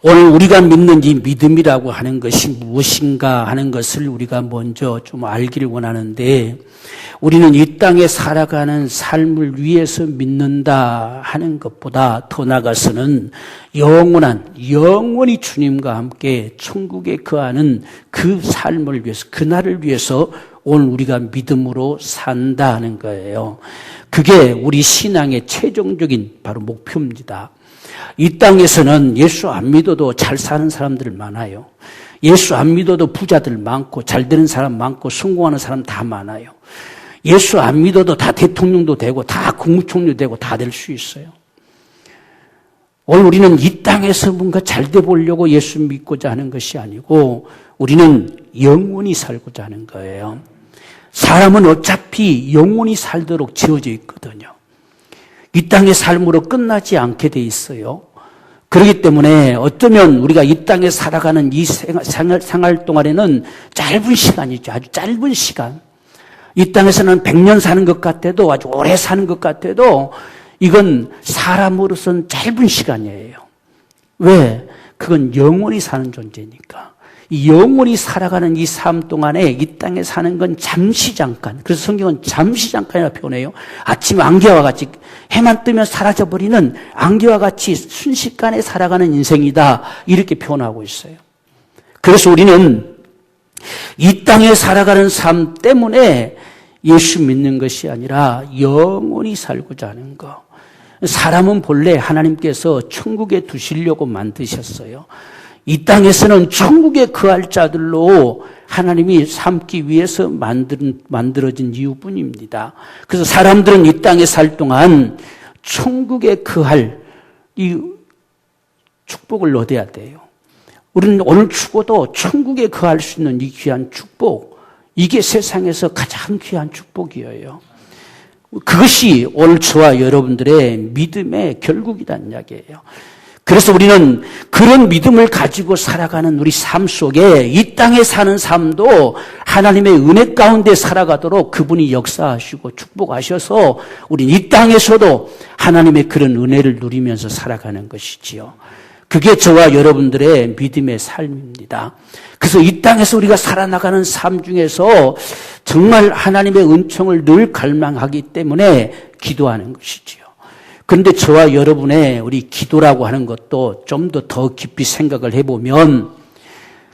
오늘 우리가 믿는 이 믿음이라고 하는 것이 무엇인가 하는 것을 우리가 먼저 좀 알기를 원하는데, 우리는 이 땅에 살아가는 삶을 위해서 믿는다 하는 것보다 더 나아가서는 영원히 주님과 함께 천국에 거하는 그 삶을 위해서, 그날을 위해서 오늘 우리가 믿음으로 산다 하는 거예요. 그게 우리 신앙의 최종적인 바로 목표입니다. 이 땅에서는 예수 안 믿어도 잘 사는 사람들 많아요. 예수 안 믿어도 부자들 많고 잘 되는 사람 많고 성공하는 사람 다 많아요. 예수 안 믿어도 다 대통령도 되고 다 국무총리 되고 다 될 수 있어요. 오늘 우리는 이 땅에서 뭔가 잘 돼 보려고 예수 믿고자 하는 것이 아니고 우리는 영원히 살고자 하는 거예요. 사람은 어차피 영원히 살도록 지어져 있거든요. 이 땅의 삶으로 끝나지 않게 돼 있어요. 그렇기 때문에 어쩌면 우리가 이 땅에 살아가는 이 생활 동안에는 짧은 시간이죠. 아주 짧은 시간. 이 땅에서는 100년 사는 것 같아도, 아주 오래 사는 것 같아도 이건 사람으로서는 짧은 시간이에요. 왜? 그건 영원히 사는 존재니까. 이 영원히 살아가는 이 삶 동안에 이 땅에 사는 건 잠시 잠깐. 그래서 성경은 잠시 잠깐이라 표현해요. 아침 안개와 같이 해만 뜨면 사라져버리는 안개와 같이 순식간에 살아가는 인생이다. 이렇게 표현하고 있어요. 그래서 우리는 이 땅에 살아가는 삶 때문에 예수 믿는 것이 아니라 영원히 살고자 하는 거. 사람은 본래 하나님께서 천국에 두시려고 만드셨어요. 이 땅에서는 천국에 거할 자들로 하나님이 삼기 위해서 만들어진 이유뿐입니다. 그래서 사람들은 이 땅에 살 동안 천국에 거할 이 축복을 얻어야 돼요. 우리는 오늘 죽어도 천국에 거할 수 있는 이 귀한 축복, 이게 세상에서 가장 귀한 축복이에요. 그것이 오늘 저와 여러분들의 믿음의 결국이라는 이야기예요. 그래서 우리는 그런 믿음을 가지고 살아가는 우리 삶 속에 이 땅에 사는 삶도 하나님의 은혜 가운데 살아가도록 그분이 역사하시고 축복하셔서 우리는 이 땅에서도 하나님의 그런 은혜를 누리면서 살아가는 것이지요. 그게 저와 여러분들의 믿음의 삶입니다. 그래서 이 땅에서 우리가 살아나가는 삶 중에서 정말 하나님의 은총을 늘 갈망하기 때문에 기도하는 것이지요. 그런데 저와 여러분의 우리 기도라고 하는 것도 좀 더 깊이 생각을 해보면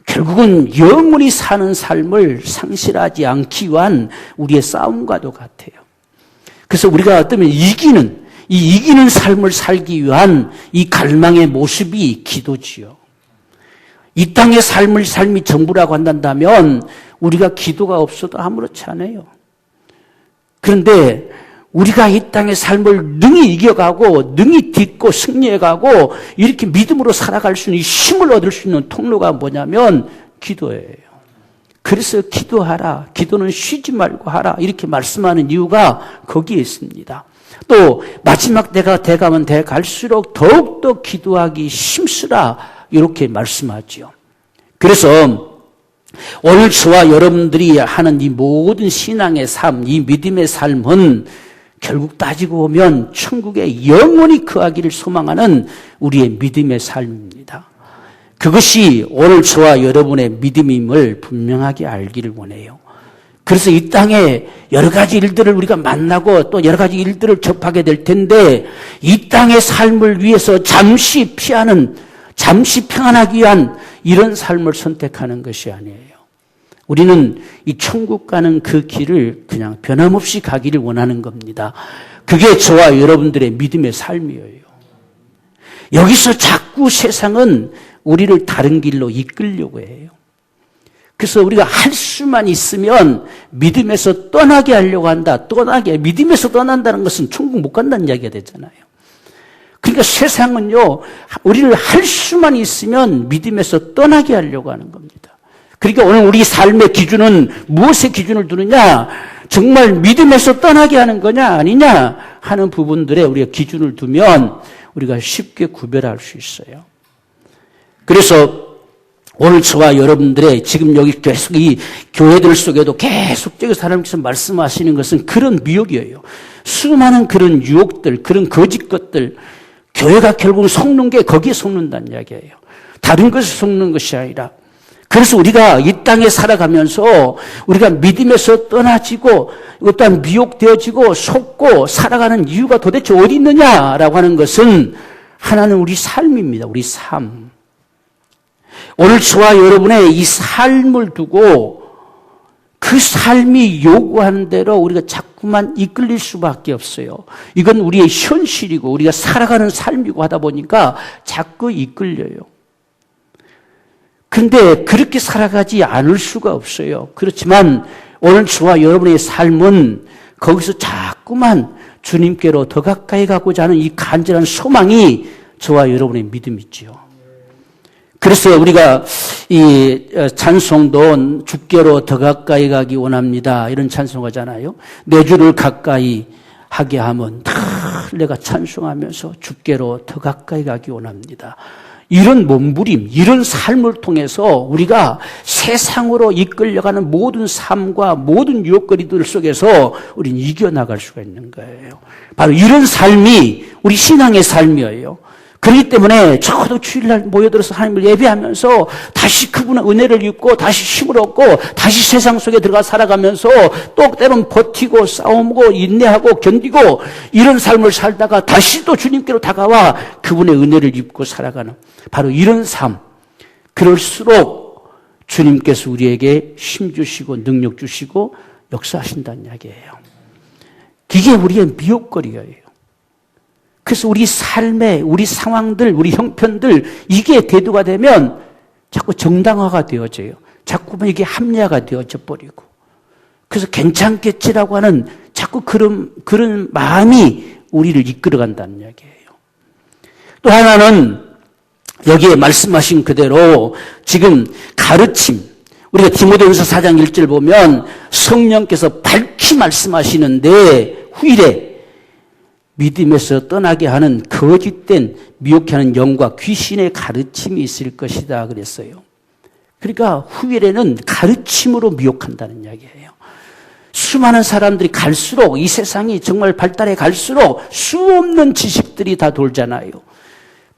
결국은 영원히 사는 삶을 상실하지 않기 위한 우리의 싸움과도 같아요. 그래서 우리가 어쩌면 이기는 삶을 살기 위한 이 갈망의 모습이 기도지요. 이 땅의 삶이 전부라고 한다면 우리가 기도가 없어도 아무렇지 않아요. 그런데 우리가 이 땅의 삶을 능히 이겨가고 능히 딛고 승리해가고 이렇게 믿음으로 살아갈 수 있는 힘을 얻을 수 있는 통로가 뭐냐면 기도예요. 그래서 기도하라. 기도는 쉬지 말고 하라. 이렇게 말씀하는 이유가 거기에 있습니다. 또 마지막 때가 돼가면 돼갈수록 더욱더 기도하기 힘쓰라. 이렇게 말씀하지요. 그래서 오늘 저와 여러분들이 하는 이 모든 신앙의 삶, 이 믿음의 삶은 결국 따지고 보면 천국에 영원히 거하기를 소망하는 우리의 믿음의 삶입니다. 그것이 오늘 저와 여러분의 믿음임을 분명하게 알기를 원해요. 그래서 이 땅에 여러 가지 일들을 우리가 만나고 또 여러 가지 일들을 접하게 될 텐데 이 땅의 삶을 위해서 잠시 평안하기 위한 이런 삶을 선택하는 것이 아니에요. 우리는 이 천국 가는 그 길을 그냥 변함없이 가기를 원하는 겁니다. 그게 저와 여러분들의 믿음의 삶이에요. 여기서 자꾸 세상은 우리를 다른 길로 이끌려고 해요. 그래서 우리가 할 수만 있으면 믿음에서 떠나게 하려고 한다. 믿음에서 떠난다는 것은 천국 못 간다는 이야기가 되잖아요. 그러니까 세상은요, 우리를 할 수만 있으면 믿음에서 떠나게 하려고 하는 겁니다. 그러니까 오늘 우리 삶의 기준은 무엇의 기준을 두느냐? 정말 믿음에서 떠나게 하는 거냐 아니냐 하는 부분들에 우리가 기준을 두면 우리가 쉽게 구별할 수 있어요. 그래서 오늘 저와 여러분들의 지금 여기 계속 이 교회들 속에도 계속적으로 하나님께서 말씀하시는 것은 그런 미혹이에요. 수많은 그런 유혹들, 그런 거짓 것들, 교회가 결국 속는 게 거기에 속는다는 이야기예요. 다른 것을 속는 것이 아니라. 그래서 우리가 이 땅에 살아가면서 우리가 믿음에서 떠나지고 또한 미혹되어지고 속고 살아가는 이유가 도대체 어디 있느냐라고 하는 것은 하나는 우리 삶입니다. 우리 삶. 오늘 저와 여러분의 이 삶을 두고 그 삶이 요구하는 대로 우리가 자꾸만 이끌릴 수밖에 없어요. 이건 우리의 현실이고 우리가 살아가는 삶이고 하다 보니까 자꾸 이끌려요. 근데 그렇게 살아가지 않을 수가 없어요. 그렇지만 오늘 저와 여러분의 삶은 거기서 자꾸만 주님께로 더 가까이 가고자 하는 이 간절한 소망이 저와 여러분의 믿음이지요. 그래서 우리가 이 찬송도 주께로 더 가까이 가기 원합니다. 이런 찬송하잖아요. 내 주를 가까이 하게 하면 다 내가 찬송하면서 주께로 더 가까이 가기 원합니다. 이런 몸부림, 이런 삶을 통해서 우리가 세상으로 이끌려가는 모든 삶과 모든 유혹거리들 속에서 우리는 이겨나갈 수가 있는 거예요. 바로 이런 삶이 우리 신앙의 삶이에요. 그렇기 때문에 저도 주일날 모여들어서 하나님을 예배하면서 다시 그분의 은혜를 입고 다시 힘을 얻고 다시 세상 속에 들어가 살아가면서 또 때론 버티고 싸우고 인내하고 견디고 이런 삶을 살다가 다시 또 주님께로 다가와 그분의 은혜를 입고 살아가는 바로 이런 삶. 그럴수록 주님께서 우리에게 힘 주시고 능력 주시고 역사하신다는 이야기예요. 이게 우리의 미혹거리예요. 그래서 우리 삶에 우리 상황들, 우리 형편들 이게 대두가 되면 자꾸 정당화가 되어져요. 자꾸만 이게 합리화가 되어져 버리고. 그래서 괜찮겠지라고 하는 자꾸 그런 마음이 우리를 이끌어간다는 이야기예요. 또 하나는 여기에 말씀하신 그대로 지금 가르침, 우리가 디모데후서 4장 1절 보면 성령께서 밝히 말씀하시는데 후일에 믿음에서 떠나게 하는 거짓된 미혹해 하는 영과 귀신의 가르침이 있을 것이다 그랬어요. 그러니까 후일에는 가르침으로 미혹한다는 이야기예요. 수많은 사람들이 갈수록 이 세상이 정말 발달해 갈수록 수없는 지식들이 다 돌잖아요.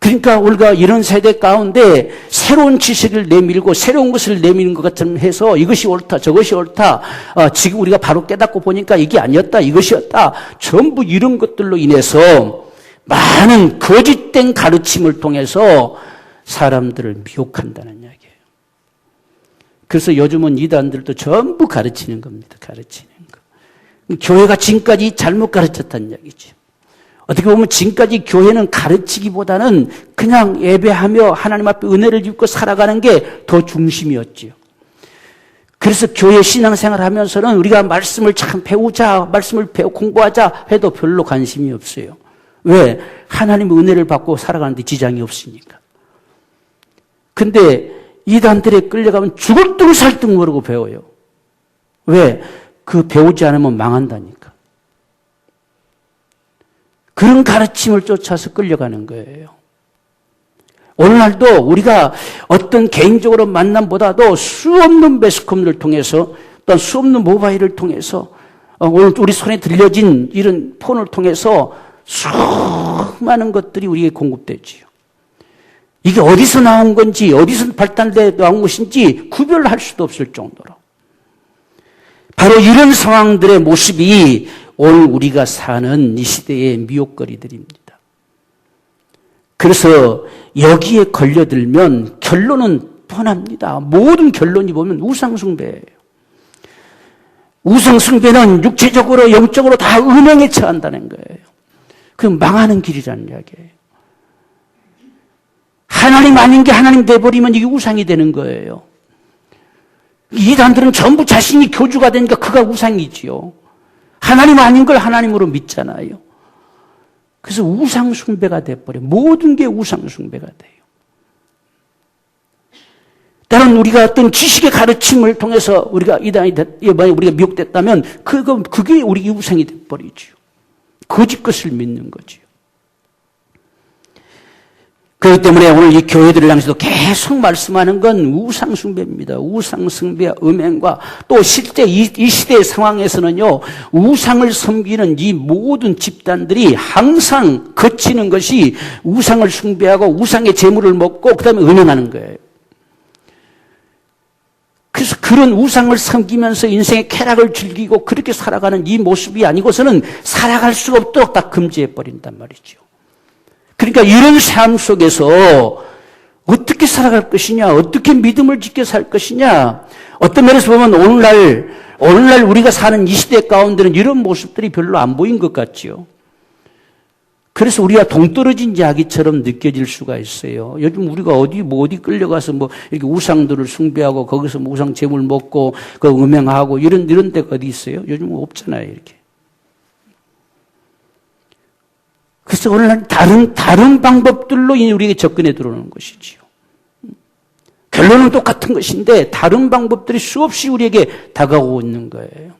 그러니까 우리가 이런 세대 가운데 새로운 지식을 내밀고 새로운 것을 내미는 것 같은 해서 이것이 옳다 저것이 옳다 지금 우리가 바로 깨닫고 보니까 이게 아니었다 이것이었다 전부 이런 것들로 인해서 많은 거짓된 가르침을 통해서 사람들을 미혹한다는 이야기예요. 그래서 요즘은 이단들도 전부 가르치는 겁니다. 가르치는 거. 교회가 지금까지 잘못 가르쳤다는 이야기죠. 어떻게 보면 지금까지 교회는 가르치기보다는 그냥 예배하며 하나님 앞에 은혜를 입고 살아가는 게 더 중심이었지요. 그래서 교회 신앙생활 하면서는 우리가 말씀을 참 배우자, 말씀을 공부하자 해도 별로 관심이 없어요. 왜? 하나님의 은혜를 받고 살아가는데 지장이 없으니까. 근데 이단들에 끌려가면 죽을 둥 살 둥 모르고 배워요. 왜? 그 배우지 않으면 망한다니까. 그런 가르침을 쫓아서 끌려가는 거예요. 오늘날도 우리가 어떤 개인적으로 만남보다도 수없는 매스컴을 통해서 또 수없는 모바일을 통해서 오늘 우리 손에 들려진 이런 폰을 통해서 수많은 것들이 우리에게 공급되지요. 이게 어디서 나온 건지 어디서 발달돼 나온 것인지 구별할 수도 없을 정도로 바로 이런 상황들의 모습이 오늘 우리가 사는 이 시대의 미혹거리들입니다. 그래서 여기에 걸려들면 결론은 뻔합니다. 모든 결론이 보면 우상숭배예요. 우상숭배는 육체적으로 영적으로 다 음행에 처한다는 거예요. 그 망하는 길이라는 이야기예요. 하나님 아닌 게 하나님 돼버리면 이게 우상이 되는 거예요. 이단들은 전부 자신이 교주가 되니까 그가 우상이지요. 하나님 아닌 걸 하나님으로 믿잖아요. 그래서 우상숭배가 돼버려요. 모든 게 우상숭배가 돼요. 때론 우리가 어떤 지식의 가르침을 통해서 우리가 우리가 미혹됐다면 그게 우리 우상이 돼버리죠. 거짓 것을 믿는 거죠. 그렇기 때문에 오늘 이 교회들을 향해서도 계속 말씀하는 건 우상숭배입니다. 우상숭배와 음행과 또 실제 이 시대의 상황에서는요, 우상을 섬기는 이 모든 집단들이 항상 거치는 것이 우상을 숭배하고 우상의 재물을 먹고 그 다음에 음행하는 거예요. 그래서 그런 우상을 섬기면서 인생의 쾌락을 즐기고 그렇게 살아가는 이 모습이 아니고서는 살아갈 수가 없도록 다 금지해버린단 말이죠. 그러니까 이런 삶 속에서 어떻게 살아갈 것이냐, 어떻게 믿음을 지켜 살 것이냐, 어떤 면에서 보면 오늘날 우리가 사는 이 시대 가운데는 이런 모습들이 별로 안 보인 것 같지요. 그래서 우리가 동떨어진 이야기처럼 느껴질 수가 있어요. 요즘 우리가 어디 끌려가서 이렇게 우상들을 숭배하고 거기서 우상 재물 먹고 그 음행하고 이런 데가 어디 있어요? 요즘 없잖아요, 이렇게. 그래서 오늘날 다른 방법들로 우리에게 접근해 들어오는 것이지요. 결론은 똑같은 것인데 다른 방법들이 수없이 우리에게 다가오고 있는 거예요.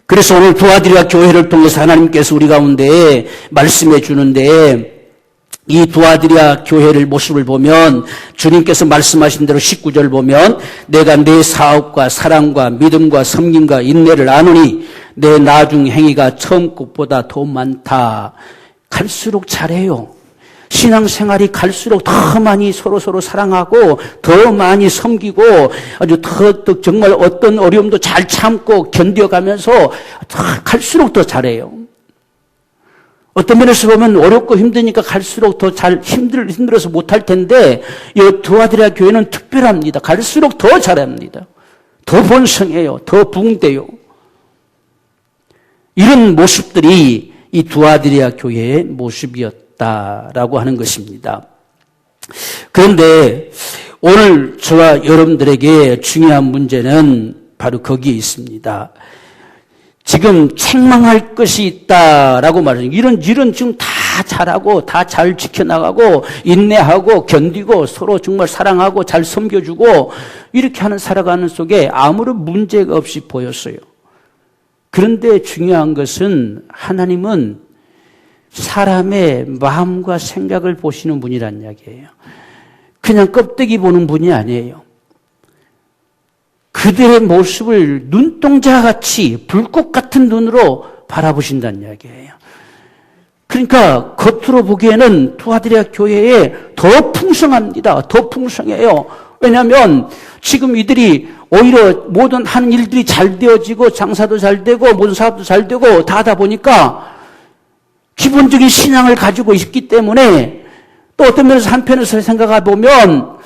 그래서 오늘 두아디라 교회를 통해서 하나님께서 우리 가운데 말씀해 주는데 이 두아디라 교회를 모습을 보면 주님께서 말씀하신 대로 19절 보면 내가 내 사업과 사랑과 믿음과 섬김과 인내를 아노니 내 나중 행위가 처음 것보다 더 많다. 갈수록 잘해요. 신앙생활이 갈수록 더 많이 서로 사랑하고 더 많이 섬기고 아주 더 정말 어떤 어려움도 잘 참고 견뎌가면서 갈수록 더 잘해요. 어떤 면에서 보면 어렵고 힘드니까 갈수록 더 잘 힘들어서 못할 텐데 이 두아디라 교회는 특별합니다. 갈수록 더 잘합니다. 더 번성해요. 더 부흥돼요. 이런 모습들이 이 두아디라 교회의 모습이었다라고 하는 것입니다. 그런데 오늘 저와 여러분들에게 중요한 문제는 바로 거기에 있습니다. 지금 책망할 것이 있다라고 말해요. 이런 지금 다 잘하고 다 잘 지켜나가고 인내하고 견디고 서로 정말 사랑하고 잘 섬겨주고 이렇게 하는 살아가는 속에 아무런 문제가 없이 보였어요. 그런데 중요한 것은 하나님은 사람의 마음과 생각을 보시는 분이란 이야기예요. 그냥 껍데기 보는 분이 아니에요. 그들의 모습을 눈동자같이 불꽃 같은 눈으로 바라보신다는 이야기예요. 그러니까 겉으로 보기에는 두아디라 교회에 더 풍성합니다. 더 풍성해요. 왜냐하면 지금 이들이 오히려 모든 하는 일들이 잘 되어지고 장사도 잘 되고 모든 사업도 잘 되고 다 하다 보니까 기본적인 신앙을 가지고 있기 때문에 또 어떤 면에서 한편에서 생각해 보면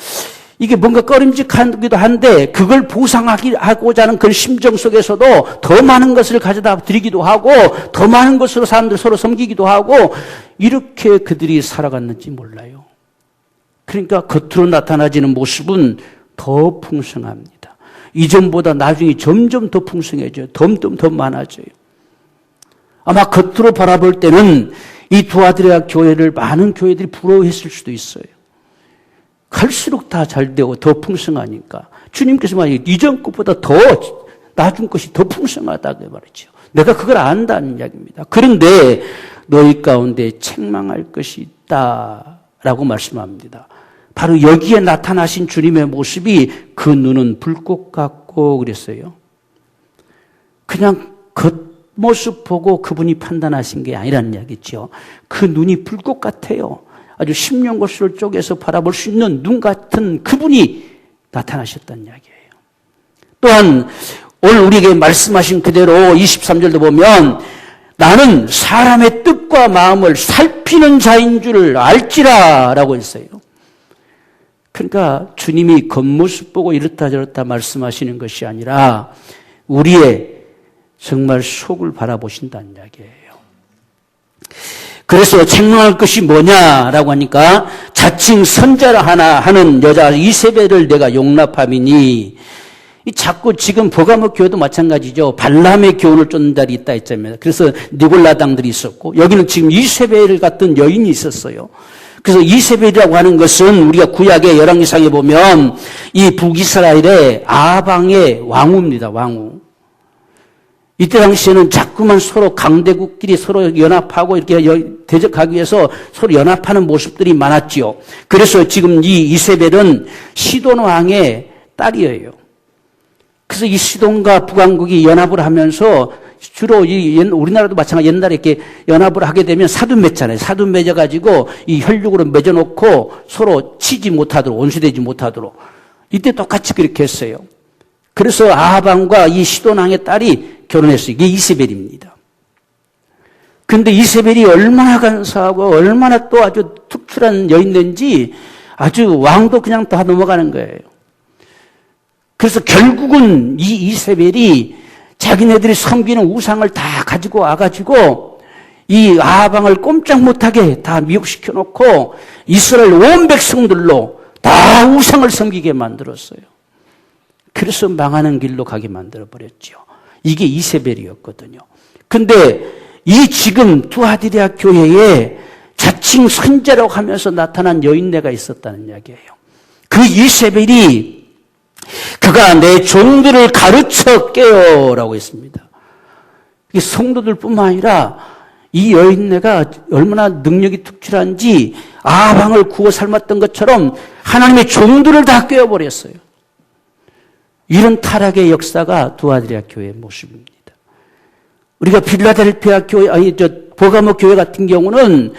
이게 뭔가 꺼림직하기도 한데 그걸 보상하고자 하는 그런 심정 속에서도 더 많은 것을 가져다 드리기도 하고 더 많은 것으로 사람들 서로 섬기기도 하고 이렇게 그들이 살아갔는지 몰라요. 그러니까 겉으로 나타나지는 모습은 더 풍성합니다. 이전보다 나중에 점점 더 풍성해져요. 점점 더 많아져요. 아마 겉으로 바라볼 때는 이 두아디라 교회를 많은 교회들이 부러워했을 수도 있어요. 갈수록 다 잘되고 더 풍성하니까 주님께서 말이에요. 이전 것보다 더 나중 것이 더 풍성하다고 말이죠. 내가 그걸 안다는 이야기입니다. 그런데 너희 가운데 책망할 것이 있다라고 말씀합니다. 바로 여기에 나타나신 주님의 모습이 그 눈은 불꽃 같고 그랬어요. 그냥 겉모습 보고 그분이 판단하신 게 아니라는 이야기죠. 그 눈이 불꽃 같아요. 아주 심령고스를 쪼개서 바라볼 수 있는 눈 같은 그분이 나타나셨다는 이야기예요. 또한 오늘 우리에게 말씀하신 그대로 23절도 보면 나는 사람의 뜻과 마음을 살피는 자인 줄 알지라 라고 했어요. 그러니까 주님이 겉모습 보고 이렇다 저렇다 말씀하시는 것이 아니라 우리의 정말 속을 바라보신다는 이야기예요. 그래서 책망할 것이 뭐냐라고 하니까 자칭 선자라 하는 여자 이세벨을 내가 용납함이니 자꾸 지금 버가모 교회도 마찬가지죠. 발람의 교훈을 쫓는 자리 있다 했잖아요. 그래서 니골라당들이 있었고 여기는 지금 이세벨 같은 여인이 있었어요. 그래서 이세벨이라고 하는 것은 우리가 구약의 열왕기상에 보면 이 북이스라엘의 아방의 왕후입니다. 왕후. 이때 당시에는 자꾸만 서로 강대국끼리 서로 연합하고 이렇게 대적하기 위해서 서로 연합하는 모습들이 많았지요. 그래서 지금 이 이세벨은 시돈 왕의 딸이에요. 그래서 이 시돈과 북왕국이 연합을 하면서 주로 우리나라도 마찬가지 옛날에 이렇게 연합을 하게 되면 사돈 맺잖아요. 사돈 맺어가지고 이 혈육으로 맺어놓고 서로 치지 못하도록, 원수되지 못하도록. 이때 똑같이 그렇게 했어요. 그래서 아합 왕과 이 시돈 왕의 딸이 결혼했어요. 이게 이세벨입니다. 근데 이세벨이 얼마나 간사하고 얼마나 또 아주 특출한 여인인지 아주 왕도 그냥 다 넘어가는 거예요. 그래서 결국은 이 이세벨이 자기네들이 섬기는 우상을 다 가지고 와가지고 이 아합 왕을 꼼짝 못하게 다 미혹시켜 놓고 이스라엘 온 백성들로 다 우상을 섬기게 만들었어요. 그래서 망하는 길로 가게 만들어 버렸죠. 이게 이세벨이었거든요. 근데 이 지금 두아디랴 교회에 자칭 선지자라고 하면서 나타난 여인네가 있었다는 이야기예요. 그 이세벨이 그가 내 종들을 가르쳐 깨요라고 했습니다. 이 성도들뿐만 아니라 이 여인네가 얼마나 능력이 특출한지 아합 왕을 구워 삶았던 것처럼 하나님의 종들을 다 깨어버렸어요. 이런 타락의 역사가 두아디랴 교회의 모습입니다. 우리가 빌라델피아 교회, 버가모 교회 같은 경우는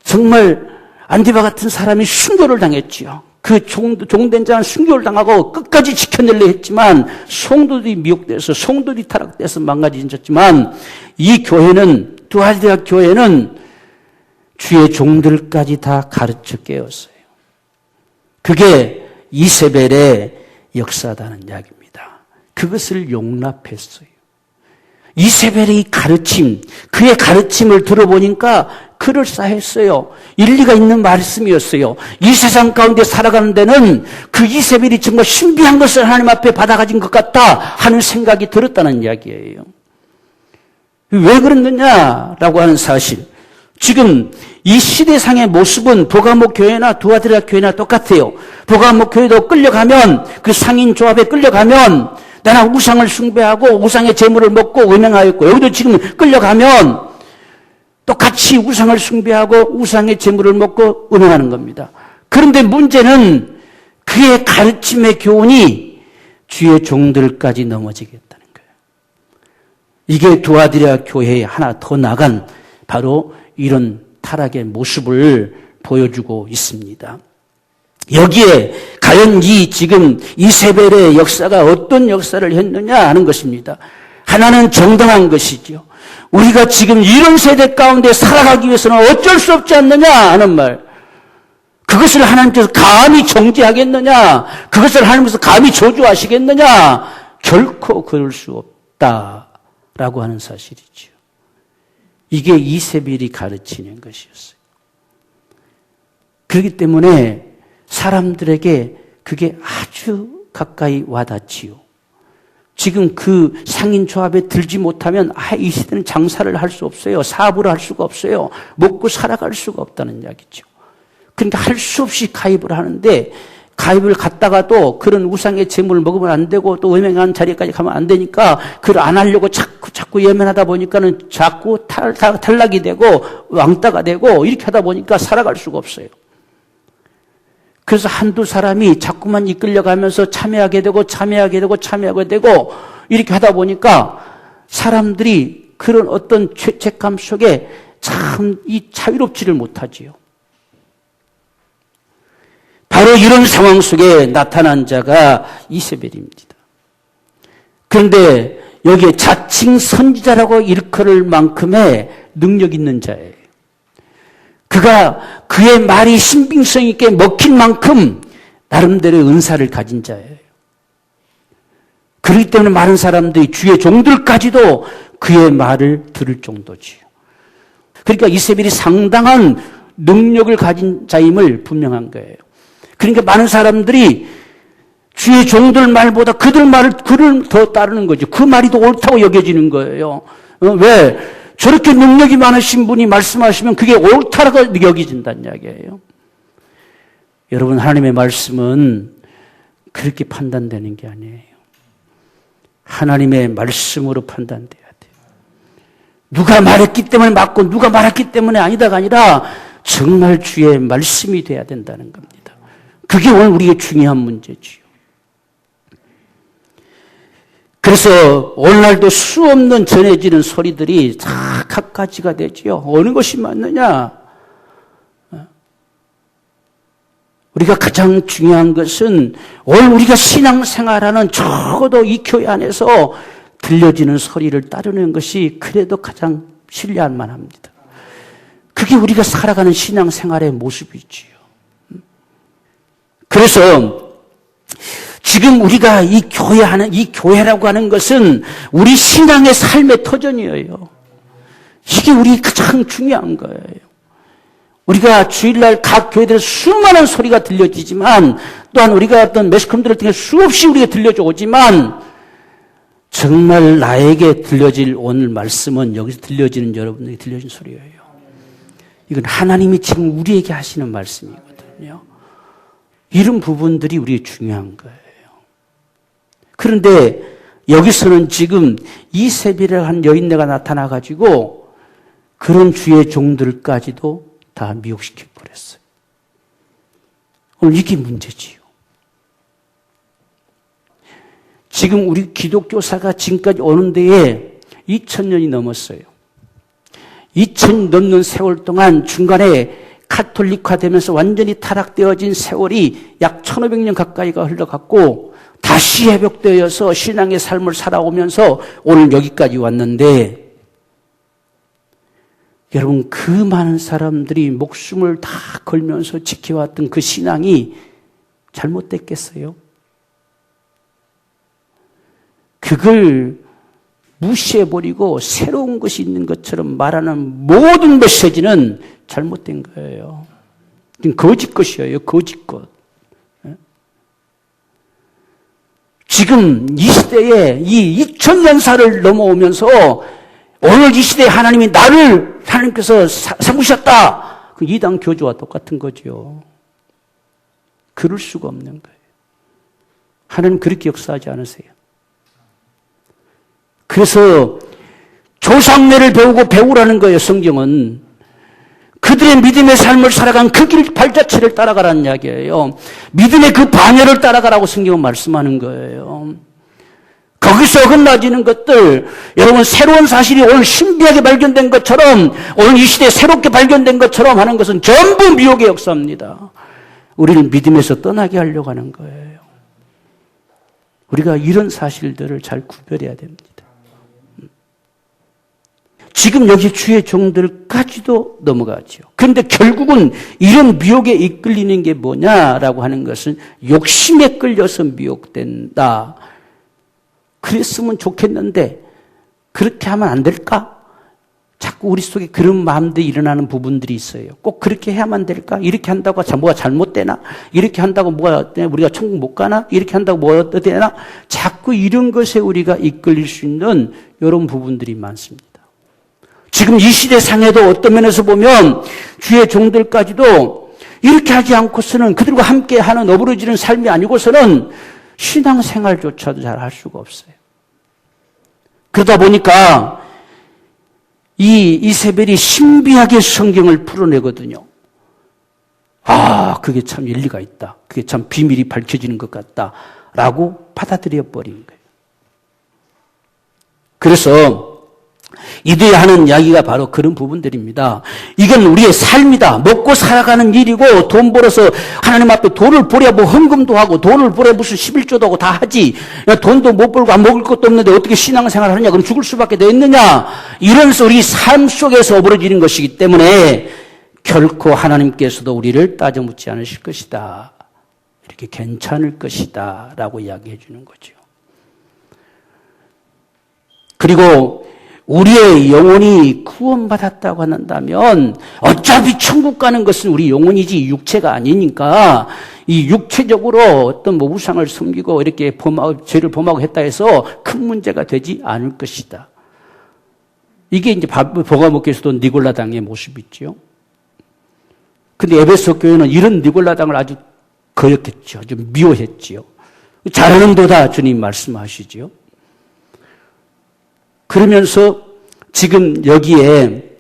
정말 안디바 같은 사람이 순교를 당했지요. 그 종된 자는 순교를 당하고 끝까지 지켜내려 했지만 성도들이 미혹돼서 성도들이 타락돼서 망가졌지만 이 교회는, 두아디랴 교회는 주의 종들까지 다 가르쳐 깨었어요. 그게 이세벨의 역사다는 이야기입니다. 그것을 용납했어요. 이세벨의 가르침, 그의 가르침을 들어보니까 그럴싸했어요. 일리가 있는 말씀이었어요. 이 세상 가운데 살아가는 데는 그 이세벨이 정말 신비한 것을 하나님 앞에 받아가진 것 같다 하는 생각이 들었다는 이야기예요. 왜 그랬느냐라고 하는 사실. 지금 이 시대상의 모습은 버가모 교회나 두아디랴 교회나 똑같아요. 버가모 교회도 끌려가면, 그 상인 조합에 끌려가면 나는 우상을 숭배하고 우상의 재물을 먹고 음행하였고, 여기도 지금 끌려가면 똑같이 우상을 숭배하고 우상의 재물을 먹고 음행하는 겁니다. 그런데 문제는 그의 가르침의 교훈이 주의 종들까지 넘어지겠다는 거예요. 이게 두아디랴 교회에 하나 더 나간 바로 이런 타락의 모습을 보여주고 있습니다. 여기에 과연 이 지금 이세벨의 역사가 어떤 역사를 했느냐 하는 것입니다. 하나는 정당한 것이죠. 우리가 지금 이런 세대 가운데 살아가기 위해서는 어쩔 수 없지 않느냐 하는 말. 그것을 하나님께서 감히 정죄하겠느냐? 그것을 하나님께서 감히 저주하시겠느냐? 결코 그럴 수 없다라고 하는 사실이죠. 이게 이세벨이 가르치는 것이었어요. 그렇기 때문에 사람들에게 그게 아주 가까이 와닿지요. 지금 그 상인 조합에 들지 못하면 이 시대는 장사를 할 수 없어요. 사업을 할 수가 없어요. 먹고 살아갈 수가 없다는 이야기죠. 그러니까 할 수 없이 가입을 하는데 가입을 갔다가도 그런 우상의 재물을 먹으면 안 되고 또 음행한 자리까지 가면 안 되니까 그걸 안 하려고 자꾸 예면하다 보니까는 자꾸 탈락이 되고 왕따가 되고 이렇게 하다 보니까 살아갈 수가 없어요. 그래서 한두 사람이 자꾸만 이끌려가면서 참여하게 되고 이렇게 하다 보니까 사람들이 그런 어떤 죄책감 속에 참 이 자유롭지를 못하지요. 바로 이런 상황 속에 나타난 자가 이세벨입니다. 그런데 여기에 자칭 선지자라고 일컬을 만큼의 능력 있는 자예요. 그가 그의 말이 신빙성 있게 먹힌 만큼 나름대로의 은사를 가진 자예요. 그렇기 때문에 많은 사람들이 주의 종들까지도 그의 말을 들을 정도지요. 그러니까 이세벨이 상당한 능력을 가진 자임을 분명한 거예요. 그러니까 많은 사람들이 주의 종들 말보다 그들 말을 더 따르는 거죠. 그 말이 더 옳다고 여겨지는 거예요. 왜? 저렇게 능력이 많으신 분이 말씀하시면 그게 옳다라고 여겨진다는 이야기예요. 여러분, 하나님의 말씀은 그렇게 판단되는 게 아니에요. 하나님의 말씀으로 판단돼야 돼요. 누가 말했기 때문에 맞고 누가 말했기 때문에 아니다가 아니라 정말 주의 말씀이 돼야 된다는 겁니다. 그게 오늘 우리에게 중요한 문제지요. 그래서 오늘날도 수없는 전해지는 소리들이 다 갖가지가 되지요. 어느 것이 맞느냐? 우리가 가장 중요한 것은 오늘 우리가 신앙생활하는 적어도 이 교회 안에서 들려지는 소리를 따르는 것이 그래도 가장 신뢰할 만합니다. 그게 우리가 살아가는 신앙생활의 모습이지요. 그래서 지금 우리가 이 교회라고 하는 것은 우리 신앙의 삶의 터전이에요. 이게 우리 가장 중요한 거예요. 우리가 주일날 각 교회들에서 수많은 소리가 들려지지만 또한 우리가 어떤 매스컴들을 통해 수없이 우리가 들려져 오지만 정말 나에게 들려질 오늘 말씀은 여기서 들려지는 여러분에게 들려진 소리예요. 이건 하나님이 지금 우리에게 하시는 말씀이거든요. 이런 부분들이 우리의 중요한 거예요. 그런데 여기서는 지금 이세벨이라는 한 여인네가 나타나가지고 그런 주의 종들까지도 다 미혹시켜 버렸어요. 오늘 이게 문제지요. 지금 우리 기독교사가 지금까지 오는 데에 2000년이 넘었어요. 2000년 넘는 세월 동안 중간에 카톨릭화되면서 완전히 타락되어진 세월이 약 1500년 가까이가 흘러갔고 다시 회복되어서 신앙의 삶을 살아오면서 오늘 여기까지 왔는데 여러분 그 많은 사람들이 목숨을 다 걸면서 지켜왔던 그 신앙이 잘못됐겠어요? 그걸 무시해버리고 새로운 것이 있는 것처럼 말하는 모든 메시지는 잘못된 거예요. 거짓 것이에요. 거짓 것. 지금 이 시대에 이 2000년사를 넘어오면서 오늘 이 시대에 하나님이 나를 하나님께서 삼으셨다. 그 이단 교주와 똑같은 거죠. 그럴 수가 없는 거예요. 하나님 그렇게 역사하지 않으세요. 그래서 조상례를 배우라는 거예요. 성경은. 그들의 믿음의 삶을 살아간 그 길 발자취를 따라가라는 이야기예요. 믿음의 그 반열을 따라가라고 성경은 말씀하는 거예요. 거기서 어긋나지는 것들, 여러분 새로운 사실이 오늘 신비하게 발견된 것처럼 오늘 이 시대에 새롭게 발견된 것처럼 하는 것은 전부 미혹의 역사입니다. 우리를 믿음에서 떠나게 하려고 하는 거예요. 우리가 이런 사실들을 잘 구별해야 됩니다. 지금 여기 주의 종들까지도 넘어가죠. 그런데 결국은 이런 미혹에 이끌리는 게 뭐냐라고 하는 것은 욕심에 끌려서 미혹된다. 그랬으면 좋겠는데 그렇게 하면 안 될까? 자꾸 우리 속에 그런 마음들이 일어나는 부분들이 있어요. 꼭 그렇게 해야만 될까? 이렇게 한다고 뭐가 잘못되나? 이렇게 한다고 뭐가 우리가 천국 못 가나? 이렇게 한다고 뭐가 되나? 자꾸 이런 것에 우리가 이끌릴 수 있는 이런 부분들이 많습니다. 지금 이 시대 상에도 어떤 면에서 보면 주의 종들까지도 이렇게 하지 않고서는 그들과 함께 하는 어우러지는 삶이 아니고서는 신앙생활조차도 잘 할 수가 없어요. 그러다 보니까 이 이세벨이 신비하게 성경을 풀어내거든요. 아, 그게 참 일리가 있다. 그게 참 비밀이 밝혀지는 것 같다라고 받아들여 버린 거예요. 그래서 이들이 하는 이야기가 바로 그런 부분들입니다. 이건 우리의 삶이다. 먹고 살아가는 일이고 돈 벌어서 하나님 앞에 돈을 벌어야 뭐 헌금도 하고 돈을 벌어야 무슨 11조도 하고 다 하지. 돈도 못 벌고 안 먹을 것도 없는데 어떻게 신앙생활을 하느냐. 그럼 죽을 수밖에 돼 있느냐. 이러면서 우리 삶 속에서 어우러지는 것이기 때문에 결코 하나님께서도 우리를 따져묻지 않으실 것이다. 이렇게 괜찮을 것이다. 라고 이야기해 주는 거죠. 그리고 우리의 영혼이 구원받았다고 한다면 어차피 천국 가는 것은 우리 영혼이지 육체가 아니니까 이 육체적으로 어떤 뭐 우상을 섬기고 이렇게 죄를 범하고 했다 해서 큰 문제가 되지 않을 것이다. 이게 이제 버가목교에서도 니골라당의 모습이죠. 근데 에베소 교회는 이런 니골라당을 아주 거역했죠. 좀 미워했지요. 잘하는도다 주님 말씀하시죠. 그러면서 지금 여기에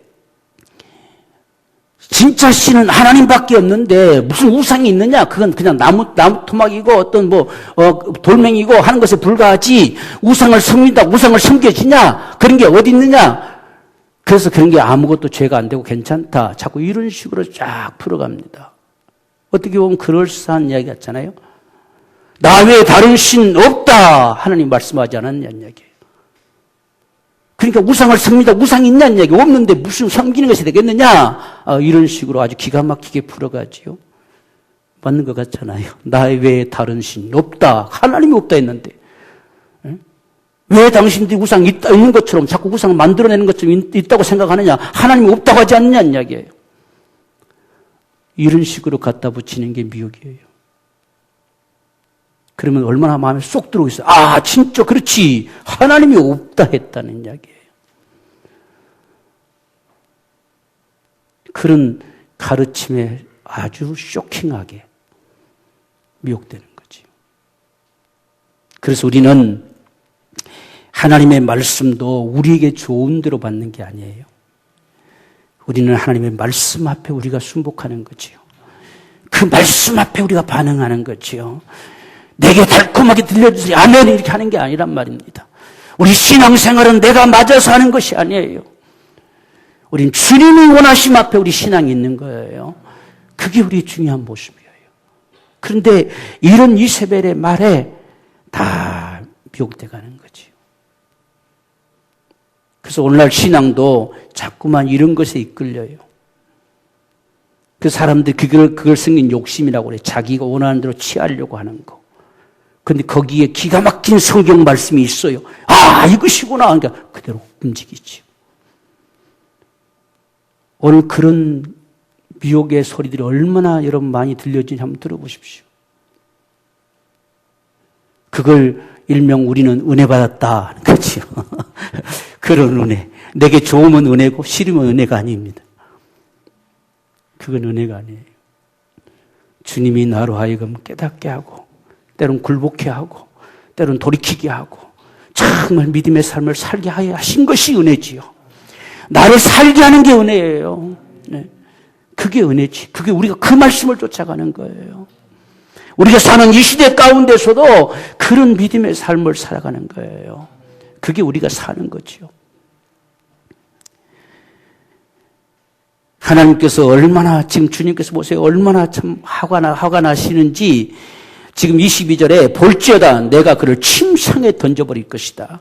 진짜 신은 하나님밖에 없는데 무슨 우상이 있느냐? 그건 그냥 나무 토막이고 어떤 돌멩이고 하는 것에 불과하지 우상을 섬긴다, 우상을 섬겨지냐? 그런 게 어디 있느냐? 그래서 그런 게 아무것도 죄가 안 되고 괜찮다. 자꾸 이런 식으로 쫙 풀어갑니다. 어떻게 보면 그럴싸한 이야기 같잖아요. 나 외에 다른 신 없다. 하나님 말씀하지 않았냐는 이야기예요. 그러니까 우상을 섬긴다. 우상이 있냐는 이야기. 없는데 무슨 섬기는 것이 되겠느냐. 이런 식으로 아주 기가 막히게 풀어가지요. 맞는 것 같잖아요. 나 외에 다른 신이 없다. 하나님이 없다 했는데. 왜 당신들이 우상이 있는 것처럼 자꾸 우상을 만들어내는 것처럼 있다고 생각하느냐. 하나님이 없다고 하지 않느냐는 이야기예요. 이런 식으로 갖다 붙이는 게 미혹이에요. 그러면 얼마나 마음에 쏙 들어오겠어요. 아, 진짜 그렇지. 하나님이 없다 했다는 이야기예요. 그런 가르침에 아주 쇼킹하게 미혹되는 거지. 그래서 우리는 하나님의 말씀도 우리에게 좋은 대로 받는 게 아니에요. 우리는 하나님의 말씀 앞에 우리가 순복하는 거지요. 그 말씀 앞에 우리가 반응하는 거지요. 내게 달콤하게 들려주세요. 아멘 이렇게 하는 게 아니란 말입니다. 우리 신앙생활은 내가 맞아서 하는 것이 아니에요. 우린 주님이 원하심 앞에 우리 신앙이 있는 거예요. 그게 우리의 중요한 모습이에요. 그런데 이런 이세벨의 말에 다 미혹돼 가는 거지. 그래서 오늘날 신앙도 자꾸만 이런 것에 이끌려요. 그 사람들이 그걸 생긴 욕심이라고 그래. 자기가 원하는 대로 취하려고 하는 거. 그런데 거기에 기가 막힌 성경 말씀이 있어요. 아, 이것이구나. 그러니까 그대로 움직이지. 오늘 그런 미혹의 소리들이 얼마나 여러분 많이 들려지는지 한번 들어보십시오. 그걸 일명 우리는 은혜 받았다 하는 거죠. 그런 은혜. 내게 좋으면 은혜고 싫으면 은혜가 아닙니다. 그건 은혜가 아니에요. 주님이 나로 하여금 깨닫게 하고 때론 굴복해 하고 때론 돌이키게 하고 정말 믿음의 삶을 살게 하신 것이 은혜지요. 나를 살게 하는 게 은혜예요. 네. 그게 은혜지. 그게 우리가 그 말씀을 쫓아가는 거예요. 우리가 사는 이 시대 가운데서도 그런 믿음의 삶을 살아가는 거예요. 그게 우리가 사는 거지요. 하나님께서 얼마나 지금 주님께서 보세요. 얼마나 참 화가 나시는지 지금 22절에 볼지어다 내가 그를 침상에 던져버릴 것이다.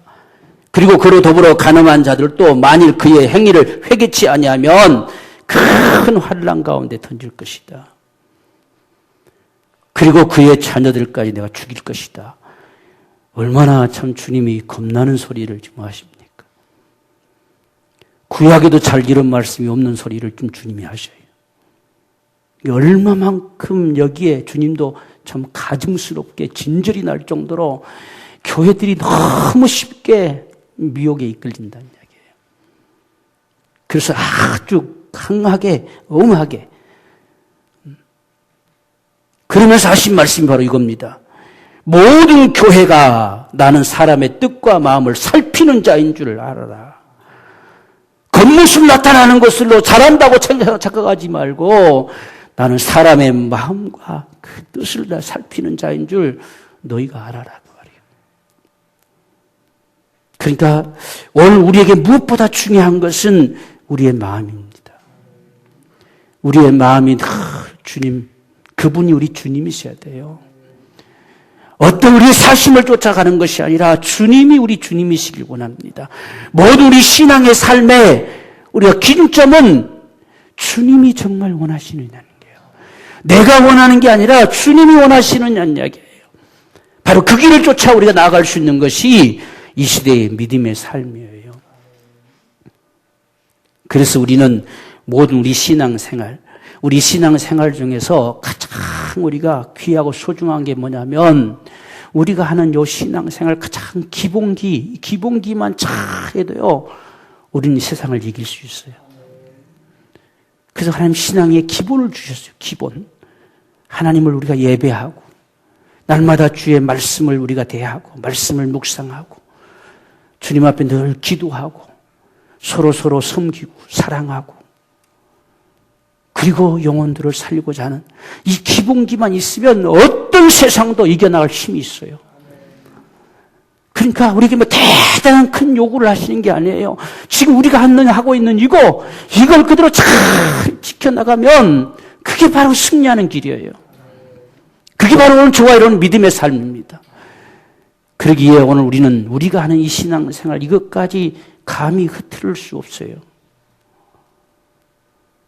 그리고 그로 더불어 가늠한 자들도 만일 그의 행위를 회개치 아니하면 큰 환난 가운데 던질 것이다. 그리고 그의 자녀들까지 내가 죽일 것이다. 얼마나 참 주님이 겁나는 소리를 지금 하십니까? 구약에도 잘 이런 말씀이 없는 소리를 좀 주님이 하셔요. 얼마만큼 여기에 주님도 참 가증스럽게 진절이 날 정도로 교회들이 너무 쉽게 미혹에 이끌린다는 이야기예요. 그래서 아주 강하게, 엄하게. 그러면서 하신 말씀이 바로 이겁니다. 모든 교회가 나는 사람의 뜻과 마음을 살피는 자인 줄 알아라. 겉모습 나타나는 것으로 잘한다고 착각하지 말고 나는 사람의 마음과 그 뜻을 다 살피는 자인 줄 너희가 알아라 그 말이에요. 그러니까 오늘 우리에게 무엇보다 중요한 것은 우리의 마음입니다. 우리의 마음이 주님, 그분이 우리 주님이셔야 돼요. 어떤 우리의 사심을 쫓아가는 것이 아니라 주님이 우리 주님이시길 원합니다. 모든 우리 신앙의 삶에 우리가 기준점은 주님이 정말 원하시느냐는 거예요. 내가 원하는 게 아니라 주님이 원하시느냐는 이야기예요. 바로 그 길을 쫓아 우리가 나아갈 수 있는 것이 이 시대의 믿음의 삶이에요. 그래서 우리는 모든 우리 신앙생활 중에서 가장 우리가 귀하고 소중한 게 뭐냐면 우리가 하는 요 신앙생활 가장 기본기만 잘해도요 우리는 세상을 이길 수 있어요. 그래서 하나님 신앙의 기본을 주셨어요. 기본. 하나님을 우리가 예배하고 날마다 주의 말씀을 우리가 대하고 말씀을 묵상하고 주님 앞에 늘 기도하고 서로 섬기고 사랑하고 그리고 영혼들을 살리고자 하는 이 기본기만 있으면 어떤 세상도 이겨나갈 힘이 있어요. 그러니까 우리에게 뭐 대단한 큰 요구를 하시는 게 아니에요. 지금 우리가 하고 있는 이걸 그대로 잘 지켜나가면 그게 바로 승리하는 길이에요. 그게 바로 오늘 저와 이런 믿음의 삶입니다. 그러기에 오늘 우리는 우리가 하는 이 신앙생활 이것까지 감히 흐트릴 수 없어요.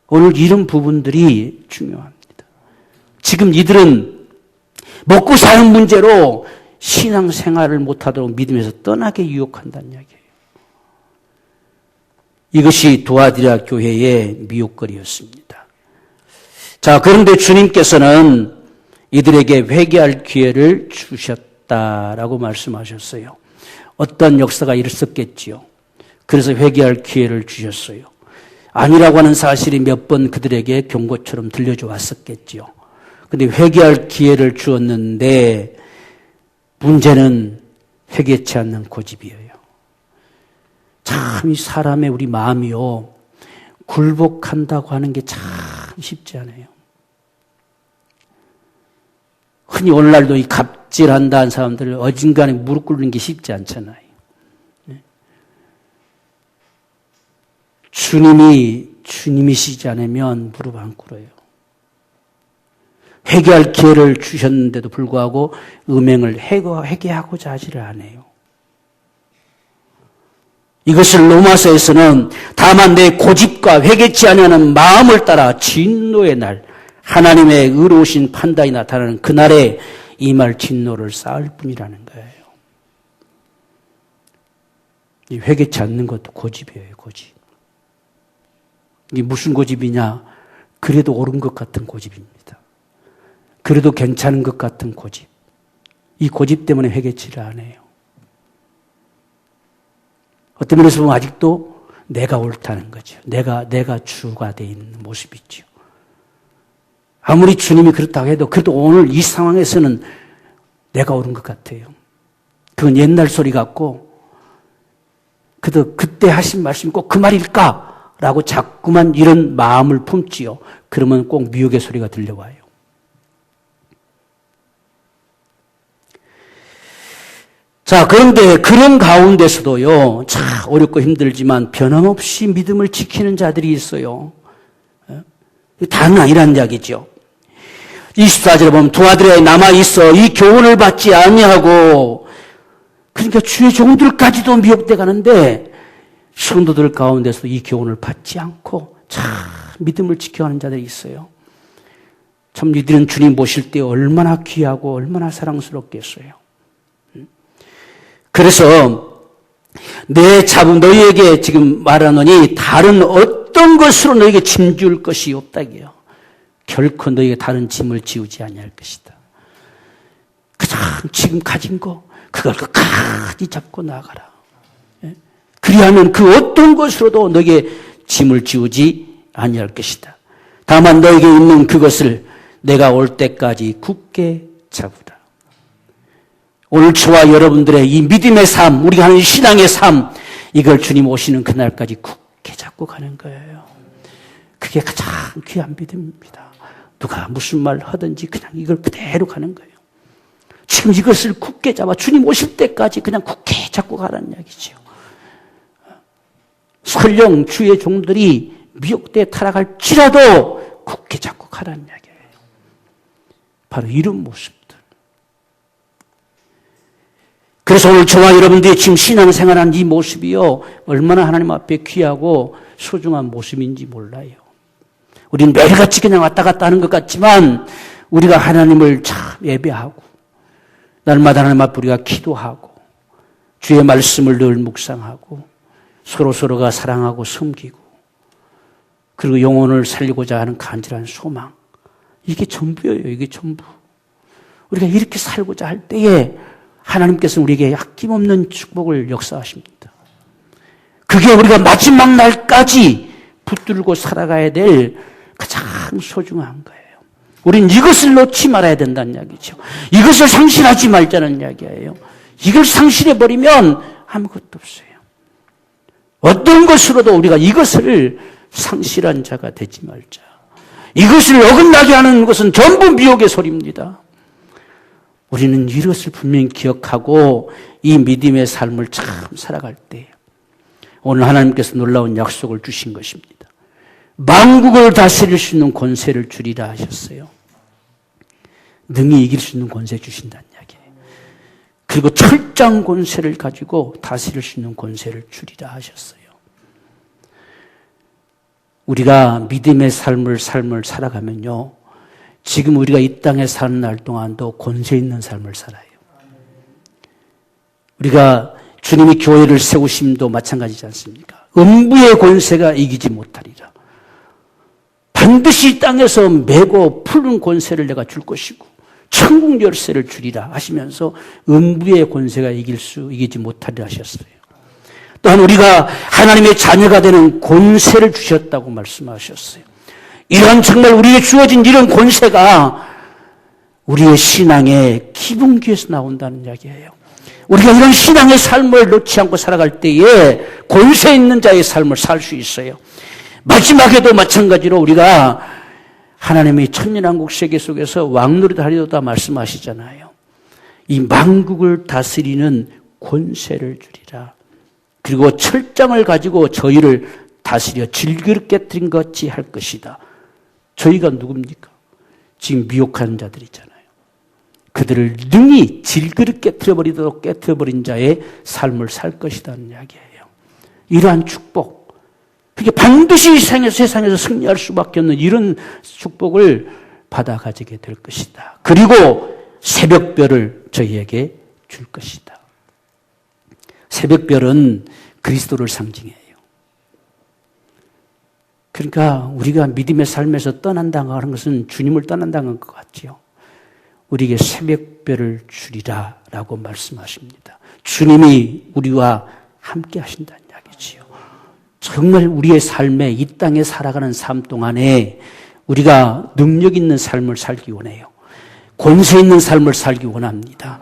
오늘 이런 부분들이 중요합니다. 지금 이들은 먹고 사는 문제로 신앙생활을 못하도록 믿음에서 떠나게 유혹한다는 이야기예요. 이것이 두아디라 교회의 미혹거리였습니다. 자, 그런데 주님께서는 이들에게 회개할 기회를 주셨다라고 말씀하셨어요. 어떤 역사가 있었겠지요. 그래서 회개할 기회를 주셨어요. 아니라고 하는 사실이 몇 번 그들에게 경고처럼 들려져 왔었겠지요. 그런데 회개할 기회를 주었는데 문제는 회개치 않는 고집이에요. 참 이 사람의 우리 마음이요. 굴복한다고 하는 게 참 쉽지 않아요. 흔히 오늘날도 이 갑질한다는 사람들 어딘가에 무릎 꿇는 게 쉽지 않잖아요. 주님이시지 않으면 무릎 안 꿇어요. 회개할 기회를 주셨는데도 불구하고 음행을 회개하고자 하지를 않아요. 이것을 로마서에서는 다만 내 고집과 회개치 아니하는 마음을 따라 진노의 날, 하나님의 의로우신 판단이 나타나는 그날에 임할 진노를 쌓을 뿐이라는 거예요. 이 회개치 않는 것도 고집이에요, 고집. 이게 무슨 고집이냐? 그래도 옳은 것 같은 고집입니다. 그래도 괜찮은 것 같은 고집. 이 고집 때문에 회개치를 안 해요. 어떤 면에서 보면 아직도 내가 옳다는 거죠. 내가 주가 돼 있는 모습이죠. 아무리 주님이 그렇다고 해도 그래도 오늘 이 상황에서는 내가 옳은 것 같아요. 그건 옛날 소리 같고 그래도 그때 하신 말씀이 꼭 그 말일까? 라고 자꾸만 이런 마음을 품지요. 그러면 꼭 미혹의 소리가 들려와요. 자, 그런데 그런 가운데서도요, 참 어렵고 힘들지만 변함없이 믿음을 지키는 자들이 있어요. 다는 아니라는 이야기죠. 24절에 보면 두아디라에 남아있어 이 교훈을 받지 아니하고, 그러니까 주의 종들까지도 미혹돼 가는데 성도들 가운데서 이 교훈을 받지 않고 참 믿음을 지켜가는 자들이 있어요. 참 이들은 주님 보실 때 얼마나 귀하고 얼마나 사랑스럽겠어요. 그래서 내 잡음 너희에게 지금 말하노니 다른 어떤 것으로 너희에게 짐줄 것이 없다기요. 결코 너희에게 다른 짐을 지우지 아니할 것이다. 가장 지금 가진 거 그걸 끝까지 잡고 나가라. 그리하면 그 어떤 것으로도 너에게 짐을 지우지 아니할 것이다. 다만 너에게 있는 그것을 내가 올 때까지 굳게 잡으라. 오늘 저와 여러분들의 이 믿음의 삶, 우리가 하는 신앙의 삶, 이걸 주님 오시는 그날까지 굳게 잡고 가는 거예요. 그게 가장 귀한 믿음입니다. 누가 무슨 말 하든지 그냥 이걸 그대로 가는 거예요. 지금 이것을 굳게 잡아 주님 오실 때까지 그냥 굳게 잡고 가라는 이야기죠. 설령 주의 종들이 미혹되어 타락할지라도 굳게 잡고 가라는 이야기예요. 바로 이런 모습들. 그래서 오늘 저와 여러분들이 지금 신앙생활하는 이 모습이요, 얼마나 하나님 앞에 귀하고 소중한 모습인지 몰라요. 우리는 매일같이 그냥 왔다 갔다 하는 것 같지만 우리가 하나님을 참 예배하고 날마다 하나님 앞에 우리가 기도하고 주의 말씀을 늘 묵상하고 서로가 사랑하고 섬기고 그리고 영혼을 살리고자 하는 간절한 소망, 이게 전부예요. 이게 전부. 우리가 이렇게 살고자 할 때에 하나님께서는 우리에게 아낌없는 축복을 역사하십니다. 그게 우리가 마지막 날까지 붙들고 살아가야 될 가장 소중한 거예요. 우린 이것을 놓지 말아야 된다는 이야기죠. 이것을 상실하지 말자는 이야기예요. 이걸 상실해버리면 아무것도 없어요. 어떤 것으로도 우리가 이것을 상실한 자가 되지 말자. 이것을 어긋나게 하는 것은 전부 미혹의 소리입니다. 우리는 이것을 분명히 기억하고 이 믿음의 삶을 참 살아갈 때 오늘 하나님께서 놀라운 약속을 주신 것입니다. 만국을 다스릴 수 있는 권세를 주리라 하셨어요. 능히 이길 수 있는 권세 주신다는 이야기예요. 그리고 철장 권세를 가지고 다스릴 수 있는 권세를 주리라 하셨어요. 우리가 믿음의 삶을 살아가면요, 지금 우리가 이 땅에 사는 날 동안도 권세 있는 삶을 살아요. 우리가 주님이 교회를 세우심도 마찬가지지 않습니까? 음부의 권세가 이기지 못하리라. 반드시 이 땅에서 메고 푸른 권세를 내가 줄 것이고 천국 열쇠를 주리라 하시면서 음부의 권세가 이기지 못하리라 하셨어요. 또한 우리가 하나님의 자녀가 되는 권세를 주셨다고 말씀하셨어요. 이러한 정말 우리에게 주어진 이런 권세가 우리의 신앙의 기본기에서 나온다는 이야기예요. 우리가 이런 신앙의 삶을 놓지 않고 살아갈 때에 권세 있는 자의 삶을 살 수 있어요. 마지막에도 마찬가지로 우리가 하나님의 천년왕국 세계 속에서 왕노릇 하리로다 말씀하시잖아요. 이 만국을 다스리는 권세를 주리라. 그리고 철장을 가지고 저희를 다스려 질그릇 깨뜨린 것 같이 할 것이다. 저희가 누굽니까? 지금 미혹하는 자들이잖아요. 그들을 능히 질그릇 깨뜨려버리도록 깨뜨려버린 자의 삶을 살 것이라는 이야기예요. 이러한 축복, 그게 반드시 세상에서 승리할 수밖에 없는 이런 축복을 받아 가지게 될 것이다. 그리고 새벽별을 저희에게 줄 것이다. 새벽별은 그리스도를 상징해요. 그러니까 우리가 믿음의 삶에서 떠난다고 하는 것은 주님을 떠난다는 것 같지요. 우리에게 새벽별을 주리라 라고 말씀하십니다. 주님이 우리와 함께 하신다는 이야기지요. 정말 우리의 삶에 이 땅에 살아가는 삶 동안에 우리가 능력 있는 삶을 살기 원해요. 권세 있는 삶을 살기 원합니다.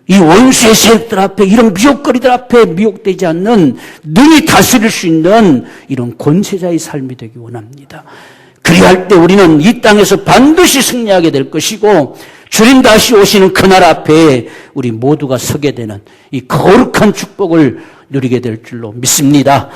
이 원수의 세력들 앞에, 이런 미혹거리들 앞에 미혹되지 않는, 능히 다스릴 수 있는 이런 권세자의 삶이 되기 원합니다. 그리할 때 우리는 이 땅에서 반드시 승리하게 될 것이고, 주님 다시 오시는 그날 앞에 우리 모두가 서게 되는 이 거룩한 축복을 누리게 될 줄로 믿습니다.